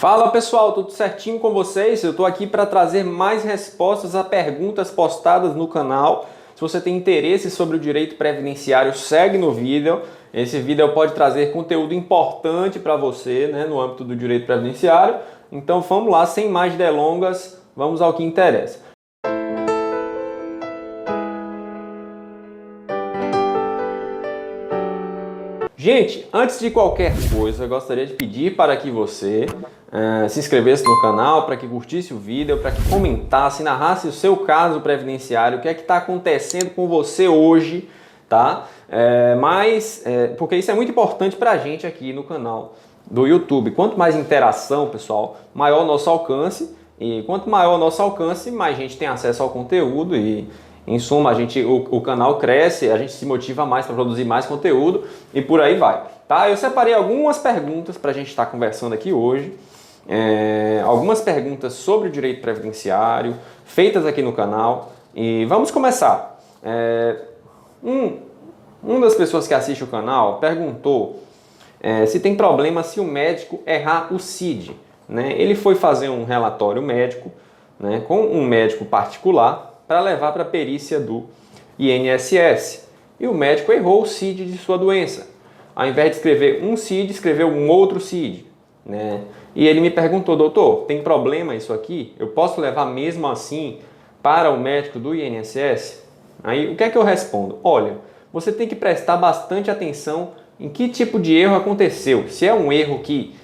Fala pessoal, tudo certinho com vocês? Eu estou aqui para trazer mais respostas a perguntas postadas no canal. Se você tem interesse sobre o direito previdenciário, segue no vídeo. Esse vídeo pode trazer conteúdo importante para você, no âmbito do direito previdenciário. Então vamos lá, sem mais delongas, vamos ao que interessa. Gente, antes de qualquer coisa, eu gostaria de pedir para que você se inscrevesse no canal, para que curtisse o vídeo, para que comentasse, narrasse o seu caso previdenciário, o que é que está acontecendo com você hoje, tá? Porque isso é muito importante para a gente aqui no canal do YouTube. Quanto mais interação, pessoal, maior o nosso alcance. E quanto maior o nosso alcance, mais gente tem acesso ao conteúdo e, em suma, o canal cresce, a gente se motiva mais para produzir mais conteúdo e por aí vai. Tá? Eu separei algumas perguntas para a gente estar conversando aqui hoje. Algumas perguntas sobre o direito previdenciário, feitas aqui no canal. E vamos começar. Uma das pessoas que assiste o canal perguntou se tem problema se o médico errar o CID. Ele foi fazer um relatório médico, com um médico particular, para levar para a perícia do INSS. E o médico errou o CID de sua doença. Ao invés de escrever um CID, escreveu um outro CID. E ele me perguntou: doutor, tem problema isso aqui? Eu posso levar mesmo assim para o médico do INSS? Aí o que é que eu respondo? Olha, você tem que prestar bastante atenção em que tipo de erro aconteceu. Se é um erro que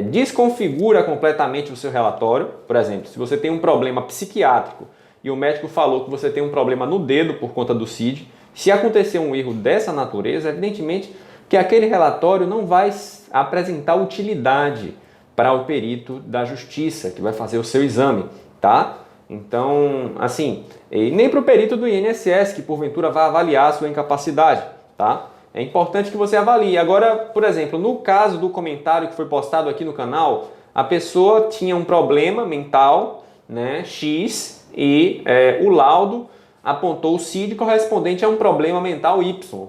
desconfigura completamente o seu relatório, por exemplo, se você tem um problema psiquiátrico e o médico falou que você tem um problema no dedo por conta do CID, se acontecer um erro dessa natureza, evidentemente que aquele relatório não vai apresentar utilidade para o perito da justiça que vai fazer o seu exame, tá? Então, assim, e nem para o perito do INSS que porventura vai avaliar a sua incapacidade, tá? É importante que você avalie. Agora, por exemplo, no caso do comentário que foi postado aqui no canal, a pessoa tinha um problema mental, X, e o laudo apontou o CID correspondente a um problema mental Y.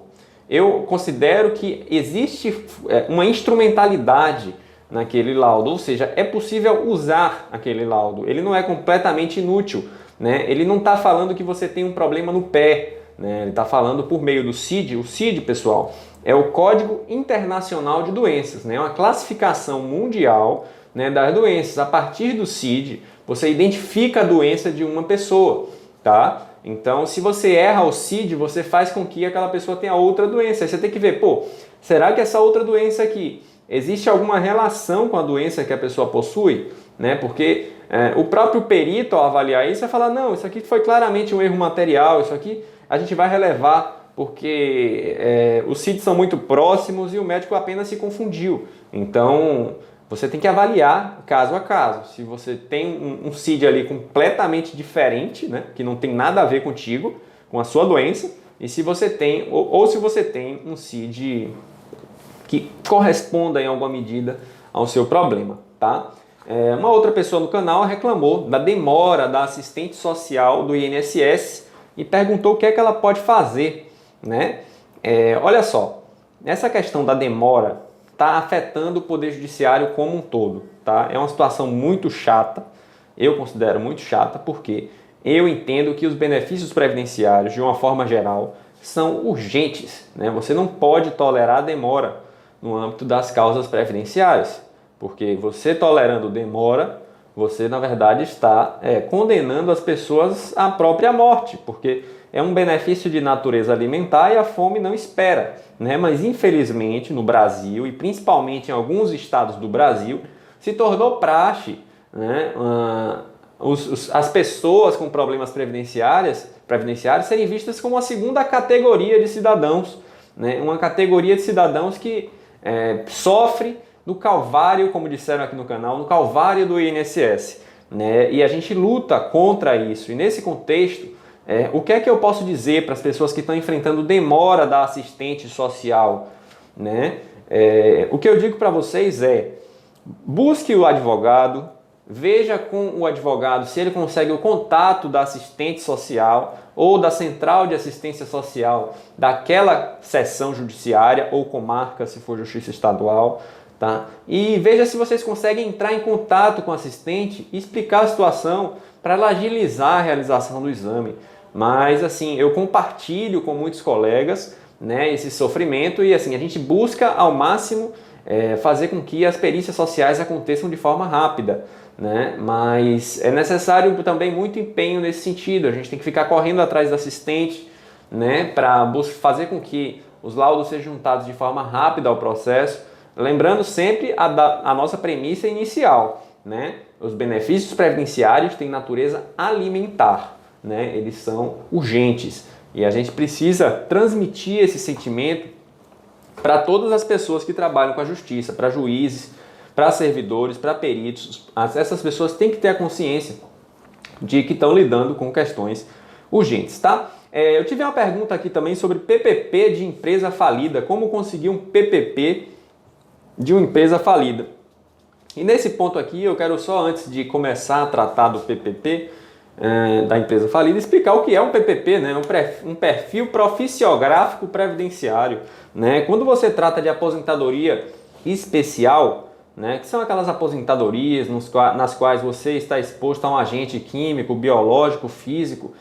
Eu considero que existe uma instrumentalidade naquele laudo, ou seja, é possível usar aquele laudo. Ele não é completamente inútil, Ele não está falando que você tem um problema no pé, Ele está falando por meio do CID. O CID, pessoal, é o Código Internacional de Doenças, É uma classificação mundial, das doenças. A partir do CID, você identifica a doença de uma pessoa, tá? Então, se você erra o CID, você faz com que aquela pessoa tenha outra doença. Aí você tem que ver, será que essa outra doença aqui, existe alguma relação com a doença que a pessoa possui? Porque o próprio perito, ao avaliar isso, vai falar: não, isso aqui foi claramente um erro material, isso aqui a gente vai relevar porque os CIDs são muito próximos e o médico apenas se confundiu. Então, você tem que avaliar caso a caso. Se você tem um CID ali completamente diferente, que não tem nada a ver contigo, com a sua doença, e se você tem, ou se você tem um CID que corresponda em alguma medida ao seu problema, tá? Uma outra pessoa no canal reclamou da demora da assistente social do INSS e perguntou o que é que ela pode fazer, Olha só, essa questão da demora está afetando o Poder Judiciário como um todo, tá? É uma situação muito chata, eu considero muito chata, porque eu entendo que os benefícios previdenciários, de uma forma geral, são urgentes, Você não pode tolerar demora no âmbito das causas previdenciárias, porque você tolerando demora, você, na verdade, está condenando as pessoas à própria morte, porque é um benefício de natureza alimentar e a fome não espera, Mas, infelizmente, no Brasil, e principalmente em alguns estados do Brasil, se tornou praxe, as pessoas com problemas previdenciários serem vistas como a segunda categoria de cidadãos, Uma categoria de cidadãos que sofre no calvário, como disseram aqui no canal, no calvário do INSS, E a gente luta contra isso. E nesse contexto, o que é que eu posso dizer para as pessoas que estão enfrentando demora da assistente social, O que eu digo para vocês é: busque o advogado, veja com o advogado se ele consegue o contato da assistente social ou da central de assistência social daquela seção judiciária ou comarca, se for justiça estadual, tá? E veja se vocês conseguem entrar em contato com o assistente e explicar a situação para ela agilizar a realização do exame. Mas assim, eu compartilho com muitos colegas, né, esse sofrimento e assim, a gente busca ao máximo fazer com que as perícias sociais aconteçam de forma rápida, né? Mas é necessário também muito empenho nesse sentido, a gente tem que ficar correndo atrás do assistente, né, para fazer com que os laudos sejam juntados de forma rápida ao processo, lembrando sempre a nossa premissa inicial, né? Os benefícios previdenciários têm natureza alimentar, né? Eles são urgentes e a gente precisa transmitir esse sentimento para todas as pessoas que trabalham com a justiça, para juízes, para servidores, para peritos. Essas pessoas têm que ter a consciência de que estão lidando com questões urgentes, tá? Eu tive uma pergunta aqui também sobre PPP de empresa falida, como conseguir um PPP de uma empresa falida. E nesse ponto aqui eu quero só, antes de começar a tratar do PPP da empresa falida, explicar o que é um PPP, né? Um perfil proficiográfico previdenciário, né? Quando você trata de aposentadoria especial, né, que são aquelas aposentadorias nas quais você está exposto a um agente químico, biológico, físico,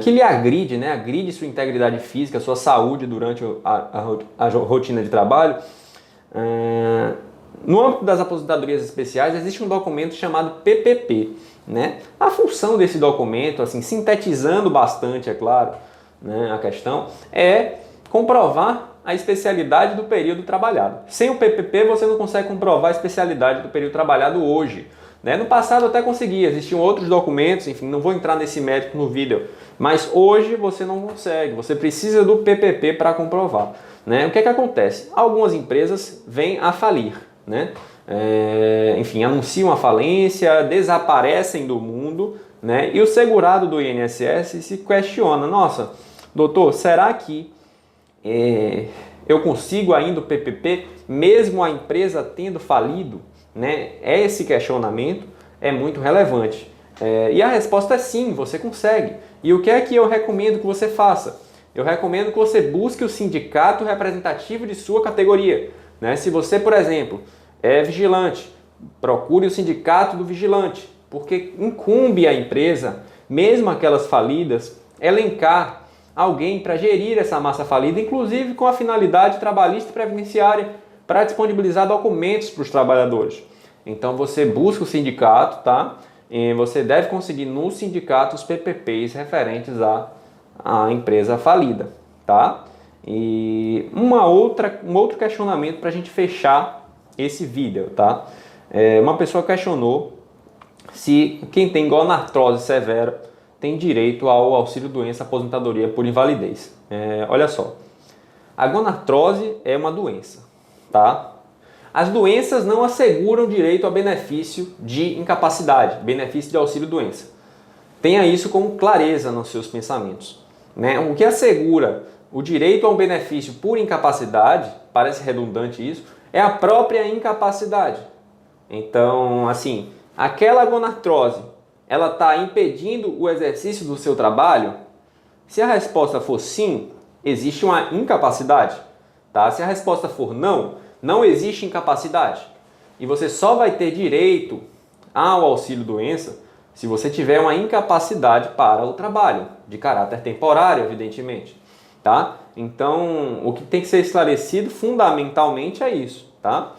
que lhe agride, né, agride sua integridade física, sua saúde durante a rotina de trabalho. No âmbito das aposentadorias especiais existe um documento chamado PPP, né? A função desse documento, assim, sintetizando bastante, é claro, né, a questão, é comprovar a especialidade do período trabalhado. Sem o PPP você não consegue comprovar a especialidade do período trabalhado hoje, né? No passado até conseguia, existiam outros documentos, enfim, não vou entrar nesse mérito no vídeo, mas hoje você não consegue, você precisa do PPP para comprovar, né? O que é que acontece? Algumas empresas vêm a falir, né? Enfim, anunciam a falência, desaparecem do mundo, né? E o segurado do INSS se questiona, nossa, doutor, será que eu consigo ainda o PPP mesmo a empresa tendo falido, né? Esse questionamento é muito relevante. E a resposta é sim, você consegue. E o que é que eu recomendo que você faça? Eu recomendo que você busque o sindicato representativo de sua categoria, né? Se você, por exemplo, é vigilante, procure o sindicato do vigilante, porque incumbe a empresa, mesmo aquelas falidas, elencar alguém para gerir essa massa falida, inclusive com a finalidade trabalhista e previdenciária, para disponibilizar documentos para os trabalhadores. Então você busca o sindicato, tá? E você deve conseguir no sindicato os PPPs referentes à empresa falida, tá? E um outro questionamento para a gente fechar esse vídeo, tá? Uma pessoa questionou se quem tem gonartrose severa tem direito ao auxílio-doença aposentadoria por invalidez. Olha só, a gonartrose é uma doença, tá? As doenças não asseguram direito a benefício de incapacidade, benefício de auxílio-doença. Tenha isso com clareza nos seus pensamentos, né? O que assegura o direito a um benefício por incapacidade, parece redundante isso, é a própria incapacidade. Então, assim, aquela gonartrose, ela está impedindo o exercício do seu trabalho? Se a resposta for sim, existe uma incapacidade, tá? Se a resposta for não, não existe incapacidade. E você só vai ter direito ao auxílio-doença se você tiver uma incapacidade para o trabalho, de caráter temporário, evidentemente, tá? Então, o que tem que ser esclarecido fundamentalmente é isso, tá?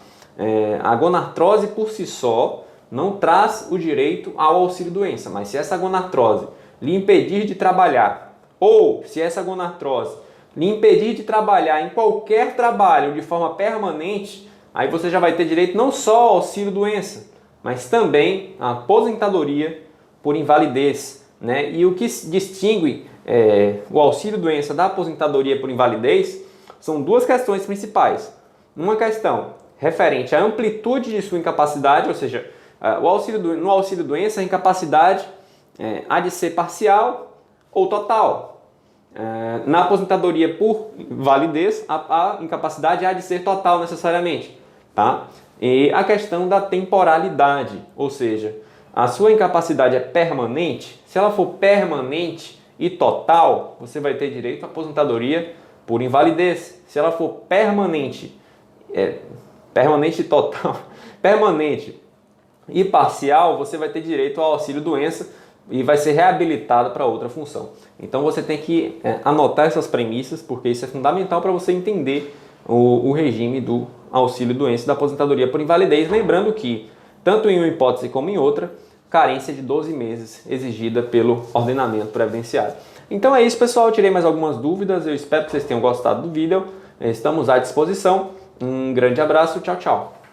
A gonartrose por si só não traz o direito ao auxílio-doença, mas se essa gonartrose lhe impedir de trabalhar, ou se essa gonartrose lhe impedir de trabalhar em qualquer trabalho de forma permanente, aí você já vai ter direito não só ao auxílio-doença, mas também à aposentadoria por invalidez, né? E o que distingue o auxílio-doença da aposentadoria por invalidez são duas questões principais. Uma questão referente à amplitude de sua incapacidade, ou seja, no auxílio-doença a incapacidade há de ser parcial ou total. Na aposentadoria por invalidez, a incapacidade há de ser total necessariamente, tá? E a questão da temporalidade, ou seja, a sua incapacidade é permanente. Se ela for permanente e total, você vai ter direito à aposentadoria por invalidez. Se ela for permanente, permanente e total, permanente e parcial, você vai ter direito ao auxílio-doença e vai ser reabilitado para outra função. Então você tem que anotar essas premissas, porque isso é fundamental para você entender o regime do auxílio-doença e da aposentadoria por invalidez, lembrando que, tanto em uma hipótese como em outra, carência de 12 meses exigida pelo ordenamento previdenciário. Então é isso, pessoal. Eu tirei mais algumas dúvidas, eu espero que vocês tenham gostado do vídeo. Estamos à disposição. Um grande abraço, tchau, tchau.